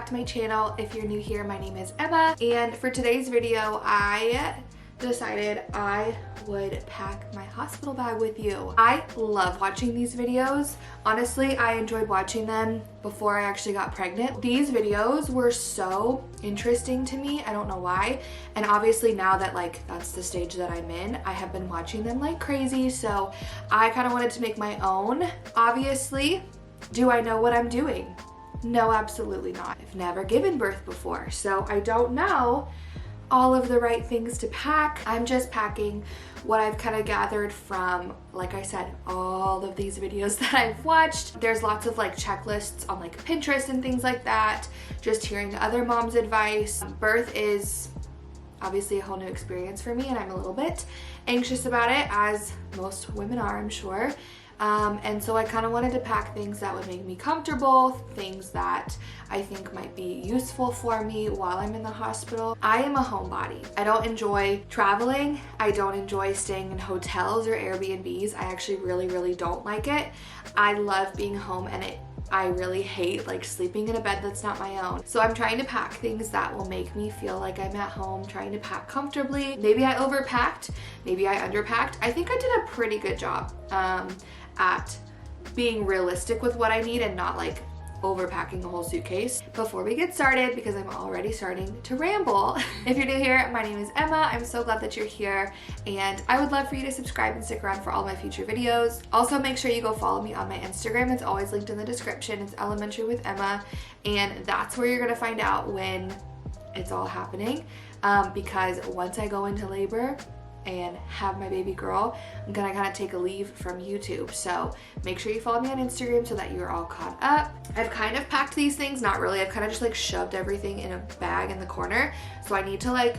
to my channel. If you're new here, my name is Emma, and for today's video I decided I would pack my hospital bag with you. I love watching these videos. Honestly, I enjoyed watching them before I actually got pregnant. These videos were so interesting to me. I don't know why. And obviously now that that's the stage that I'm in, I have been watching them like crazy. So I kind of wanted to make my own. Obviously, do I know what I'm doing? No, absolutely not. I've never given birth before, so I don't know all of the right things to pack. I'm just packing what I've kind of gathered from, like I said, all of these videos that I've watched. There's lots of checklists on Pinterest and things like that, just hearing other moms' advice. Birth is obviously a whole new experience for me, and I'm a little bit anxious about it, as most women are, I'm sure. And so I kind of wanted to pack things that would make me comfortable, things that I think might be useful for me while I'm in the hospital. I am a homebody. I don't enjoy traveling. I don't enjoy staying in hotels or Airbnbs. I actually really don't like it. I love being home, and I really hate sleeping in a bed that's not my own. So I'm trying to pack things that will make me feel like I'm at home, trying to pack comfortably. Maybe I overpacked, maybe I underpacked. I think I did a pretty good job at being realistic with what I need and not overpacking a whole suitcase. Before we get started, because I'm already starting to ramble, if you're new here, my name is Emma. I'm so glad that you're here, and I would love for you to subscribe and stick around for all my future videos. Also, make sure you go follow me on my Instagram. It's always linked in the description. It's elementarywithemma, and that's where you're gonna find out when it's all happening, because once I go into labor and have my baby girl, I'm gonna kind of take a leave from YouTube. So make sure you follow me on Instagram so that you're all caught up. I've kind of packed these things, not really. I've kind of just shoved everything in a bag in the corner. So I need to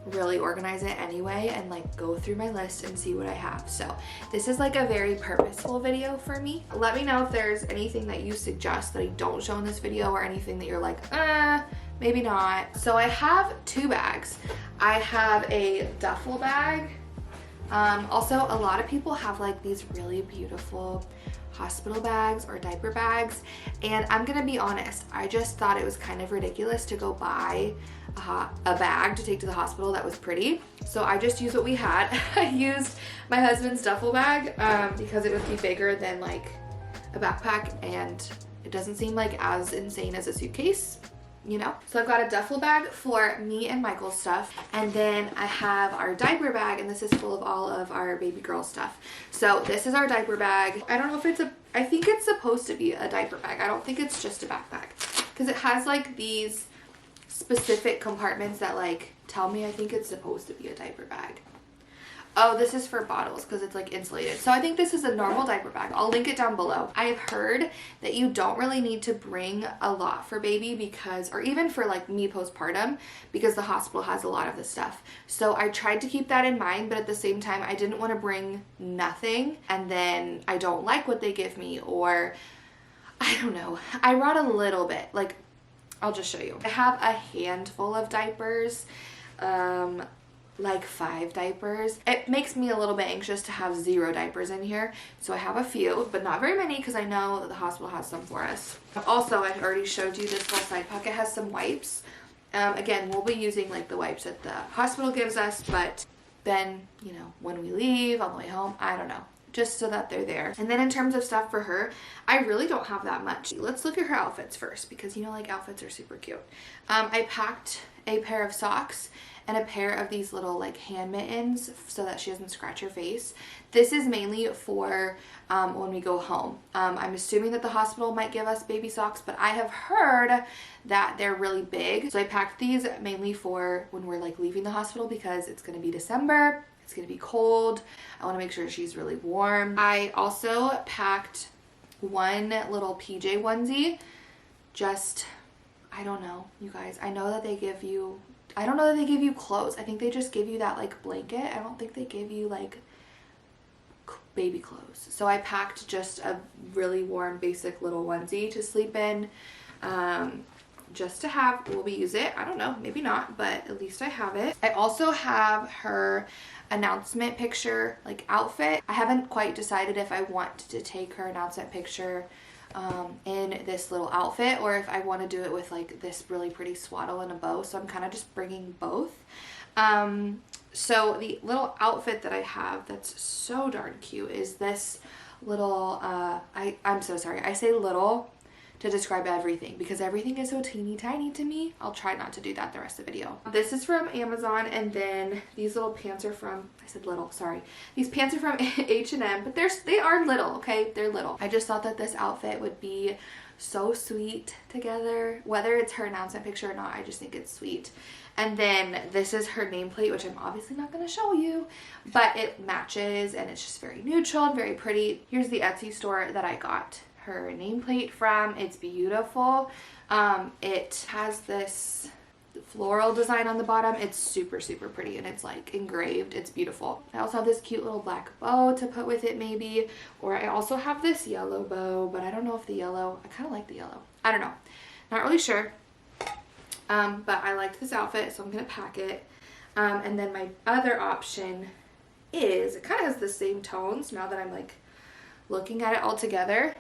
really organize it anyway and go through my list and see what I have. So this is a very purposeful video for me. Let me know if there's anything that you suggest that I don't show in this video, or anything that you're maybe not. So I have two bags. I have a duffel bag. Also, a lot of people have these really beautiful hospital bags or diaper bags, and I'm gonna be honest, I just thought it was kind of ridiculous to go buy a bag to take to the hospital that was pretty. So I just used what we had. I used my husband's duffel bag because it would be bigger than a backpack, and it doesn't seem as insane as a suitcase, you know? So I've got a duffel bag for me and Michael's stuff, and then I have our diaper bag, and this is full of all of our baby girl stuff. So this is our diaper bag. I don't know if I think it's supposed to be a diaper bag. I don't think it's just a backpack, because it has these specific compartments that tell me I think it's supposed to be a diaper bag. Oh, this is for bottles because it's insulated. So I think this is a normal diaper bag. I'll link it down below. I've heard that you don't really need to bring a lot for baby, because, or even for me postpartum, because the hospital has a lot of this stuff. So I tried to keep that in mind, but at the same time, I didn't want to bring nothing and then I don't like what they give me, or I don't know. I brought a little bit. I'll just show you. I have a handful of diapers. 5 diapers. It makes me a little bit anxious to have 0 diapers in here, so I have a few, but not very many, because I know that the hospital has some for us. Also, I already showed you this little side pocket has some wipes. Again, we'll be using the wipes that the hospital gives us, but then, when we leave on the way home, I don't know, just so that they're there. And then in terms of stuff for her, I really don't have that much. Let's look at her outfits first, because outfits are super cute. I packed a pair of socks and a pair of these little hand mittens so that she doesn't scratch her face. This is mainly for when we go home. I'm assuming that the hospital might give us baby socks, but I have heard that they're really big. So I packed these mainly for when we're leaving the hospital, because it's gonna be December, it's gonna be cold. I wanna make sure she's really warm. I also packed one little PJ onesie. I don't know, you guys. I don't know that they give you clothes. I think they just give you that blanket. I don't think they give you baby clothes. So I packed just a really warm basic little onesie to sleep in, just to have. Will we use it? I don't know, maybe not, but at least I have it. I also have her announcement picture outfit. I haven't quite decided if I want to take her announcement picture in this little outfit, or if I want to do it with like this really pretty swaddle and a bow. So I'm kind of just bringing both. So the little outfit that I have that's so darn cute is this little, I'm so sorry, I say little to describe everything because everything is so teeny tiny to me. I'll try not to do that the rest of the video. This is from Amazon, and then these little pants are from, I said little, sorry. These pants are from H&M, but they are little, okay? They're little. I just thought that this outfit would be so sweet together. Whether it's her announcement picture or not, I just think it's sweet. And then this is her nameplate, which I'm obviously not going to show you, but it matches and it's just very neutral and very pretty. Here's the Etsy store that I got her nameplate from. It's beautiful. It has this floral design on the bottom. It's super, super pretty, and it's like engraved. It's beautiful. I also have this cute little black bow to put with it maybe, or I also have this yellow bow, but I don't know if the yellow, I kind of like the yellow. I don't know. Not really sure. But I liked this outfit, so I'm going to pack it. And then my other option is, it kind of has the same tones now that I'm like looking at it all together,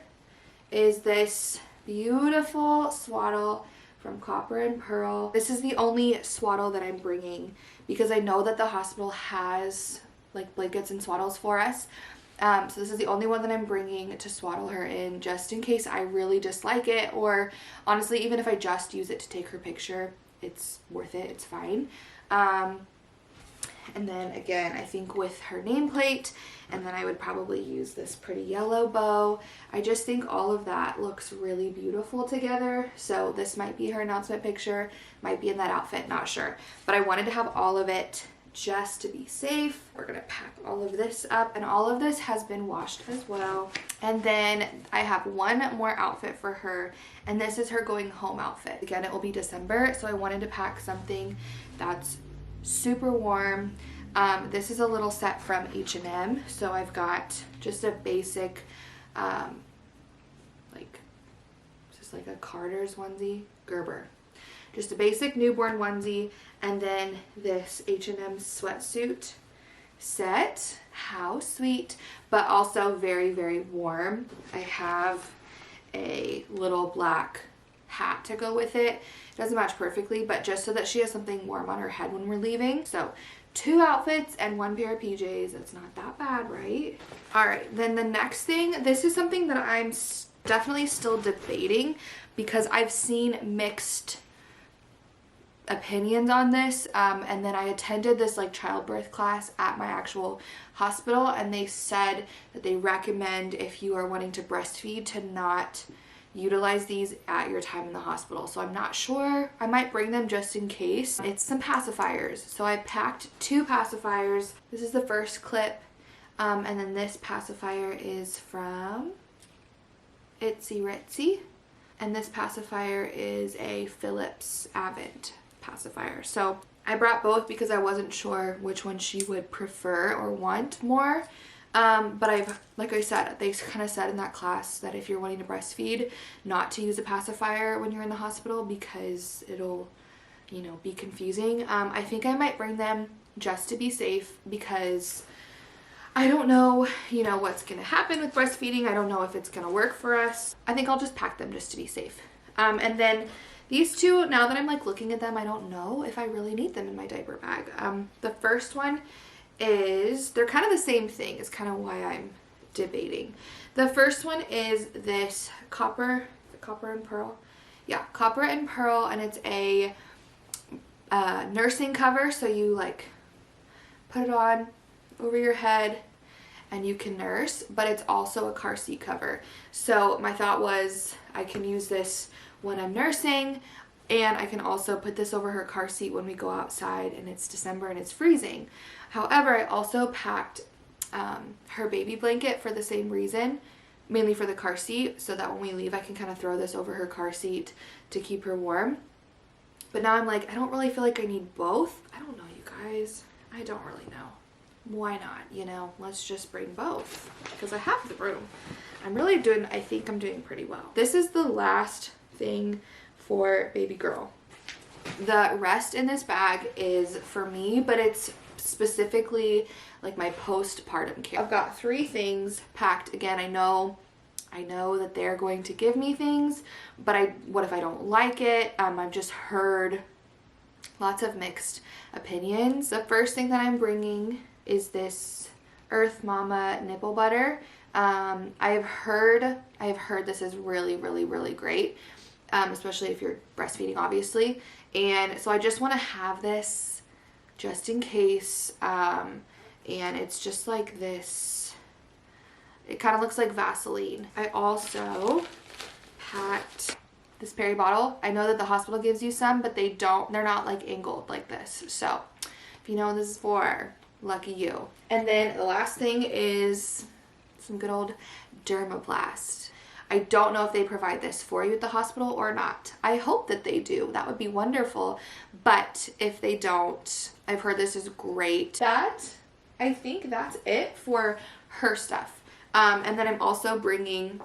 is this beautiful swaddle from Copper and Pearl. This is the only swaddle that I'm bringing because I know that the hospital has like blankets and swaddles for us. So this is the only one that I'm bringing to swaddle her in, just in case I really dislike it, or honestly, even if I just use it to take her picture, it's worth it. It's fine. And then again, I think with her nameplate, and then I would probably use this pretty yellow bow. I just think all of that looks really beautiful together. So this might be her announcement picture, might be in that outfit, not sure. But I wanted to have all of it just to be safe. We're gonna pack all of this up, and all of this has been washed as well. And then I have one more outfit for her, and this is her going home outfit. Again, it will be December, so I wanted to pack something that's super warm. This is a little set from H&M, so I've got just a basic like just like a Carter's onesie, Gerber, just a basic newborn onesie, and then this H&M sweatsuit set. How sweet, but also very, very warm. I have a little black hat to go with it. It doesn't match perfectly, but just so that she has something warm on her head when we're leaving. So 2 outfits and 1 pair of PJs. It's not that bad, right? All right, then the next thing, this is something that I'm definitely still debating because I've seen mixed opinions on this, and then I attended this like childbirth class at my actual hospital, and they said that they recommend, if you are wanting to breastfeed, to not utilize these at your time in the hospital. So I'm not sure. I might bring them just in case. It's some pacifiers. So I packed 2 pacifiers. This is the first clip, and then this pacifier is from Itsy Ritsy, and this pacifier is a Philips Avent pacifier. So I brought both because I wasn't sure which one she would prefer or want more. But I've, like I said, they kind of said in that class that if you're wanting to breastfeed, not to use a pacifier when you're in the hospital because it'll, you know, be confusing. I think I might bring them just to be safe because I don't know, you know, what's going to happen with breastfeeding. I don't know if it's going to work for us. I think I'll just pack them just to be safe. And then these 2, now that I'm like looking at them, I don't know if I really need them in my diaper bag. The first one is, they're kind of the same thing, is kind of why I'm debating. The first one is this Copper and Pearl. Yeah, Copper and Pearl, and it's a nursing cover, so you like put it on over your head and you can nurse, but it's also a car seat cover. So my thought was I can use this when I'm nursing, and I can also put this over her car seat when we go outside and it's December and it's freezing. However, I also packed her baby blanket for the same reason, mainly for the car seat, so that when we leave I can kind of throw this over her car seat to keep her warm. But now I'm like, I don't really feel like I need both. I don't know, you guys. I don't really know. Why not? You know, let's just bring both because I have the room. I think I'm doing pretty well. This is the last thing for baby girl. The rest in this bag is for me, but it's specifically like my postpartum care. I've got 3 things packed. Again, I know I know that they're going to give me things, but what if I don't like it? I've just heard lots of mixed opinions. The first thing that I'm bringing is this Earth Mama nipple butter. I've heard this is really, really, really great, especially if you're breastfeeding, obviously. And so I just want to have this just in case. And it's just like this. It kind of looks like Vaseline. I also packed this Perry bottle. I know that the hospital gives you some, but they're not like angled like this. So if you know what this is for, lucky you. And then the last thing is some good old Dermaplast. I don't know if they provide this for you at the hospital or not. I hope that they do. That would be wonderful. But if they don't, I've heard this is great. I think that's it for her stuff. And then I'm also bringing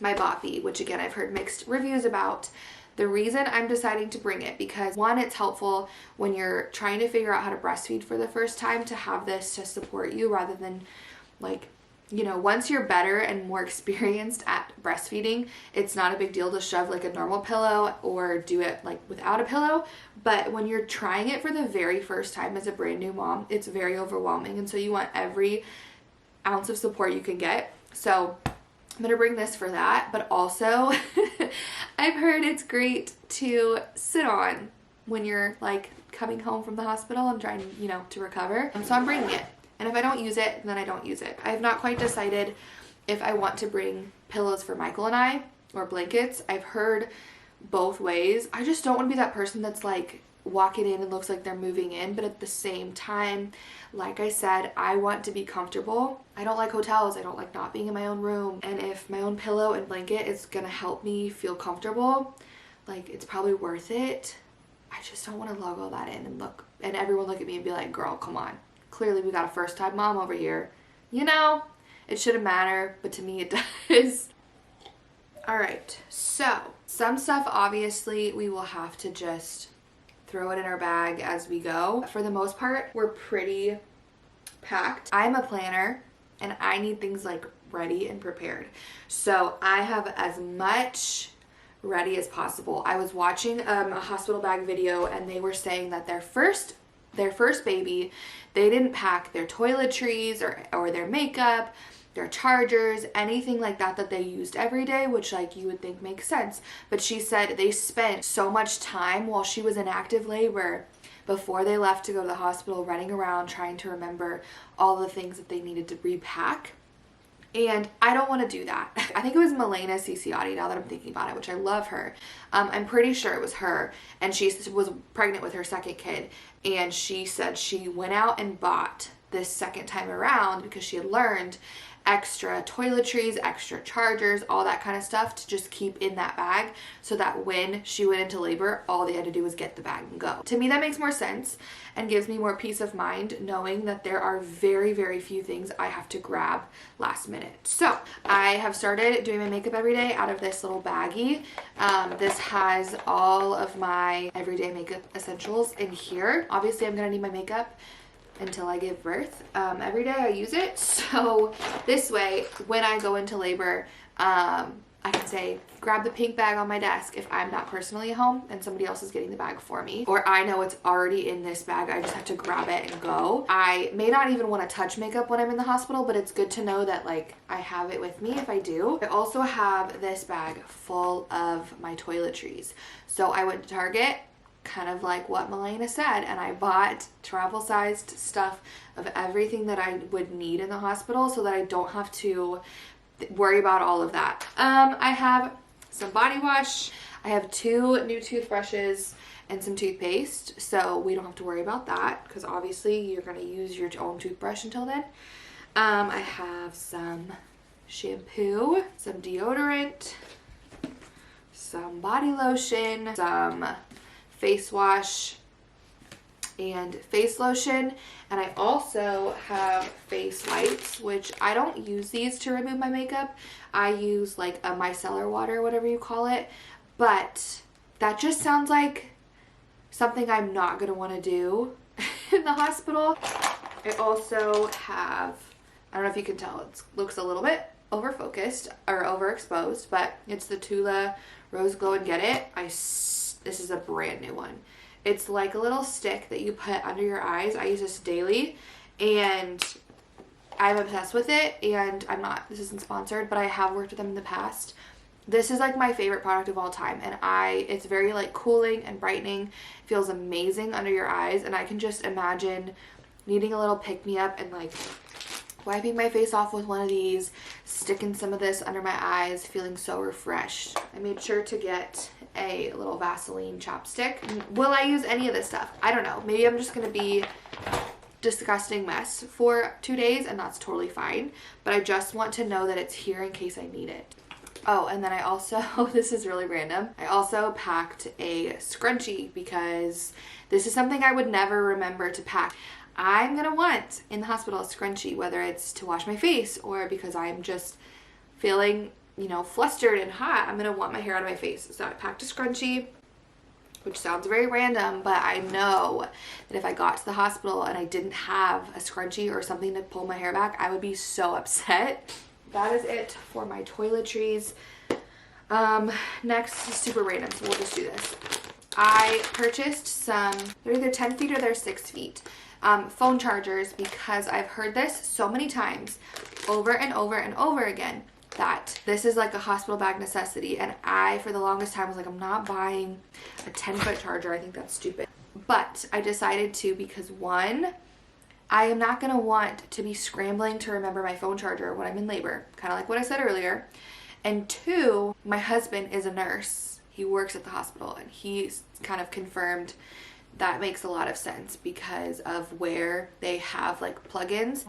my Boppy, which again, I've heard mixed reviews about. The reason I'm deciding to bring it, because one, it's helpful when you're trying to figure out how to breastfeed for the first time to have this to support you rather than like, you know, once you're better and more experienced at breastfeeding, it's not a big deal to shove like a normal pillow or do it like without a pillow. But when you're trying it for the very first time as a brand new mom, it's very overwhelming. And so you want every ounce of support you can get. So I'm gonna bring this for that, but also I've heard it's great to sit on when you're like coming home from the hospital and trying, you know, to recover. So I'm bringing it. And if I don't use it, then I don't use it. I have not quite decided if I want to bring pillows for Michael and I or blankets. I've heard both ways. I just don't want to be that person that's like walking in and looks like they're moving in, but at the same time, like I said, I want to be comfortable. I don't like hotels. I don't like not being in my own room. And if my own pillow and blanket is gonna help me feel comfortable, like it's probably worth it. I just don't want to lug all that in and everyone look at me and be like, girl, come on. Clearly we got a first time mom over here. You know, it shouldn't matter, but to me it does. All right, so some stuff obviously we will have to just throw it in our bag as we go. For the most part, we're pretty packed. I'm a planner and I need things like ready and prepared. So I have as much ready as possible. I was watching a hospital bag video and they were saying that their first baby, they didn't pack their toiletries or their makeup, their chargers, anything like that they used every day, which like you would think makes sense. But she said they spent so much time while she was in active labor before they left to go to the hospital running around trying to remember all the things that they needed to repack. And I don't want to do that. I think it was Milena Ciciotti, now that I'm thinking about it, which I love her. I'm pretty sure it was her. And she was pregnant with her second kid. And she said she went out and bought this second time around because she had learned extra toiletries, extra chargers, all that kind of stuff to just keep in that bag so that when she went into labor, all they had to do was get the bag and go. To me, that makes more sense and gives me more peace of mind knowing that there are very, very few things I have to grab last minute. So I have started doing my makeup every day out of this little baggie. This has all of my everyday makeup essentials in here. Obviously, I'm gonna need my makeup until I give birth. Every day I use it, so this way when I go into labor, I can say grab the pink bag on my desk if I'm not personally home and somebody else is getting the bag for me, or I know it's already in this bag, I just have to grab it and go. I may not even want to touch makeup when I'm in the hospital, but it's good to know that like I have it with me if I do. I also have this bag full of my toiletries. So I went to Target, kind of like what Milena said, and I bought travel-sized stuff of everything that I would need in the hospital so that I don't have to worry about all of that. I have some body wash, I have 2 new toothbrushes and some toothpaste, so we don't have to worry about that because obviously you're going to use your own toothbrush until then. I have some shampoo, some deodorant, some body lotion, some face wash and face lotion, and I also have face wipes, which I don't use these to remove my makeup. I use like a micellar water, whatever you call it, but that just sounds like something I'm not gonna want to do in the hospital. I also have, I don't know if you can tell, it looks a little bit over focused or overexposed, but it's the Tula Rose Glow and Get It. This is a brand new one. It's like a little stick that you put under your eyes. I use this daily and I'm obsessed with it, and this isn't sponsored, but I have worked with them in the past. This is like my favorite product of all time, and it's very like cooling and brightening. It feels amazing under your eyes, and I can just imagine needing a little pick-me-up and like wiping my face off with one of these, sticking some of this under my eyes, feeling so refreshed. I made sure to get a little Vaseline chopstick. Will I use any of this stuff? I don't know. Maybe I'm just gonna be disgusting mess for 2 days, and that's totally fine, but I just want to know that it's here in case I need it. Oh, and then I also, this is really random, I also packed a scrunchie because this is something I would never remember to pack. I'm gonna want in the hospital a scrunchie, whether it's to wash my face or because I'm just feeling, you know, flustered and hot. I'm gonna want my hair out of my face. So I packed a scrunchie, which sounds very random, but I know that if I got to the hospital and I didn't have a scrunchie or something to pull my hair back, I would be so upset. That is it for my toiletries. Next is super random, so we'll just do this. I purchased some, they're either 10 feet or they're 6 feet, phone chargers, because I've heard this so many times over and over and over again that this is like a hospital bag necessity, and I for the longest time was like, I'm not buying a 10-foot charger. I think that's stupid. But I decided to, because one, I am not going to want to be scrambling to remember my phone charger when I'm in labor, kind of like what I said earlier. And two, my husband is a nurse. He works at the hospital, and he's kind of confirmed that makes a lot of sense because of where they have like plugins.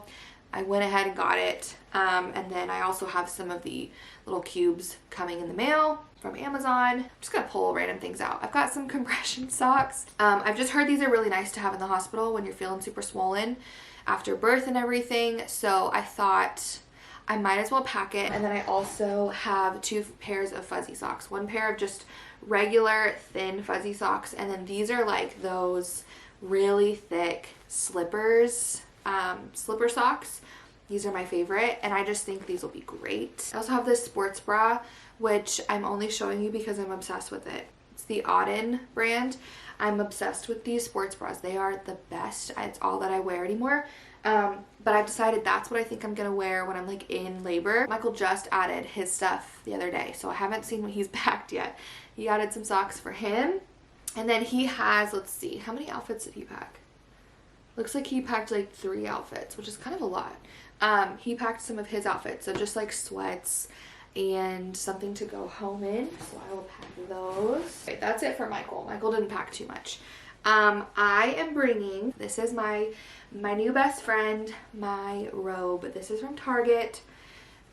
I went ahead and got it, and then I also have some of the little cubes coming in the mail from Amazon. I'm just gonna pull random things out. I've got some compression socks. I've just heard these are really nice to have in the hospital when you're feeling super swollen after birth and everything, so I thought I might as well pack it. And then I also have 2 pairs of fuzzy socks. One pair of just regular thin fuzzy socks, and then these are like those really thick slippers, slipper socks. These are my favorite, and I just think these will be great. I also have this sports bra, which I'm only showing you because I'm obsessed with it. It's the Auden brand. I'm obsessed with these sports bras. They are the best. It's all that I wear anymore. But I've decided that's what I think I'm gonna wear when I'm like in labor. Michael just added his stuff the other day, so I haven't seen what he's packed yet. He added some socks for him, and then he has, let's see, how many outfits did he pack? Looks like he packed like 3 outfits, which is kind of a lot. He packed some of his outfits, so just like sweats and something to go home in, so I will pack those. Okay, that's it for Michael. Michael didn't pack too much. I am bringing, this is my new best friend, my robe. This is from Target.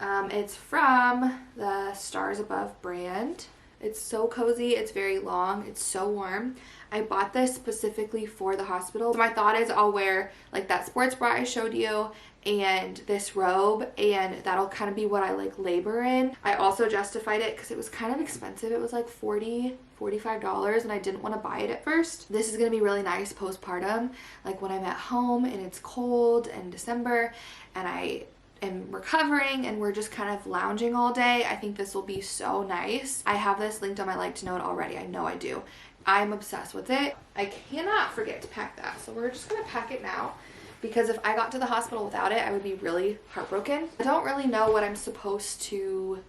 It's from the Stars Above brand. It's so cozy, it's very long, it's so warm. I bought this specifically for the hospital. My thought is I'll wear like that sports bra I showed you and this robe, and that'll kind of be what I like labor in. I also justified it because it was kind of expensive. It was like $45, and I didn't want to buy it at first. This is going to be really nice postpartum, like when I'm at home and it's cold in December and I am recovering and we're just kind of lounging all day. I think this will be so nice. I have this linked on my like to know it already. I know I do. I'm obsessed with it. I cannot forget to pack that, so we're just gonna pack it now, because if I got to the hospital without it, I would be really heartbroken. I don't really know what I'm supposed to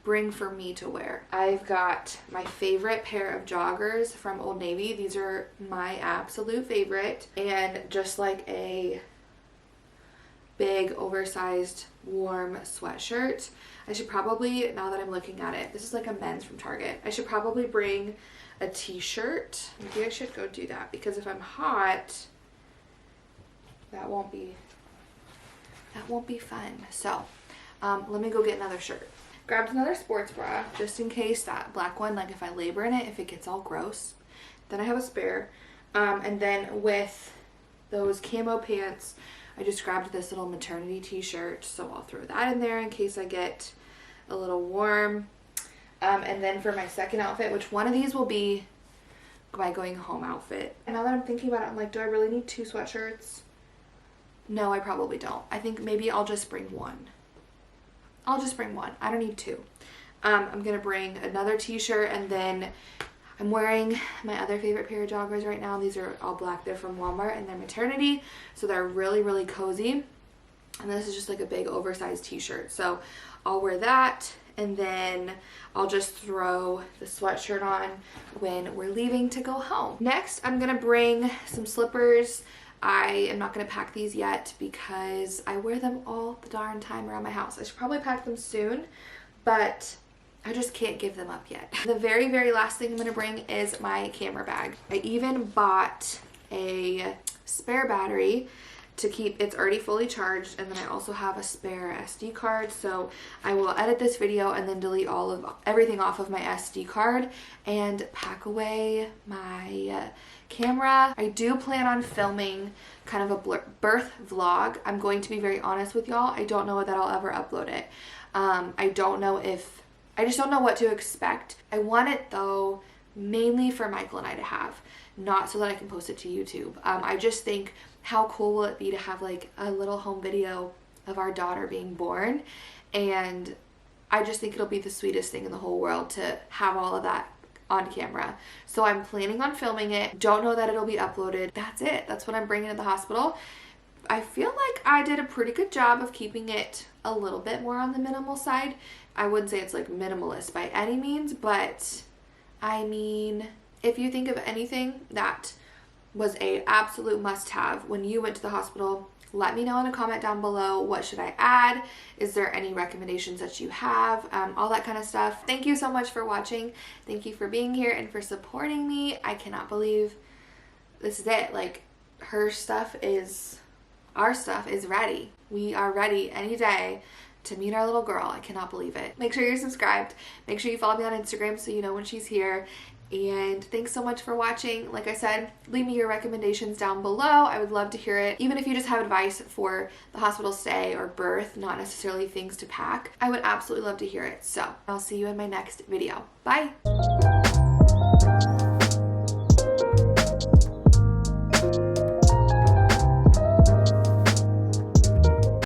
bring for me to wear. I've got my favorite pair of joggers from Old Navy. These are my absolute favorite, and just like a big oversized warm sweatshirt. I should probably, now that I'm looking at it, this is like a men's from Target. I should probably bring a t-shirt. Maybe I should go do that, because if I'm hot, that won't be fun. So let me go get another shirt. Grabbed another sports bra just in case that black one, like if I labor in it, if it gets all gross, then I have a spare. And then with those camo pants, I just grabbed this little maternity t-shirt, so I'll throw that in there in case I get a little warm. And then for my second outfit, which one of these will be my going home outfit. And now that I'm thinking about it, I'm like, do I really need 2 sweatshirts? No, I probably don't. I think maybe I'll just bring one. I'll just bring one. I don't need two. I'm gonna bring another t-shirt, and then I'm wearing my other favorite pair of joggers right now. These are all black. They're from Walmart, and they're maternity, so they're really, really cozy. And this is just like a big oversized t-shirt. So I'll wear that, and then I'll just throw the sweatshirt on when we're leaving to go home. Next, I'm gonna bring some slippers. I am not gonna pack these yet because I wear them all the darn time around my house. I should probably pack them soon, but I just can't give them up yet. The very, very last thing I'm gonna bring is my camera bag. I even bought a spare battery to keep, it's already fully charged, and then I also have a spare SD card, so I will edit this video and then delete everything off of my SD card and pack away my camera. I do plan on filming kind of a birth vlog. I'm going to be very honest with y'all. I don't know that I'll ever upload it. I just don't know what to expect. I want it though mainly for Michael and I to have, not so that I can post it to YouTube. I just think, how cool will it be to have like a little home video of our daughter being born? And I just think it'll be the sweetest thing in the whole world to have all of that on camera. So I'm planning on filming it. Don't know that it'll be uploaded. That's it. That's what I'm bringing to the hospital. I feel like I did a pretty good job of keeping it a little bit more on the minimal side. I wouldn't say it's like minimalist by any means, but I mean, if you think of anything that was a absolute must-have when you went to the hospital, let me know in a comment down below. What should I add? Is there any recommendations that you have? All that kind of stuff. Thank you so much for watching. Thank you for being here and for supporting me. I cannot believe this is it. Like, our stuff is ready. We are ready any day to meet our little girl. I cannot believe it. Make sure you're subscribed. Make sure you follow me on Instagram so you know when she's here. And thanks so much for watching. Like I said, leave me your recommendations down below. I would love to hear it. Even if you just have advice for the hospital stay or birth, not necessarily things to pack, I would absolutely love to hear it. So I'll see you in my next video. Bye.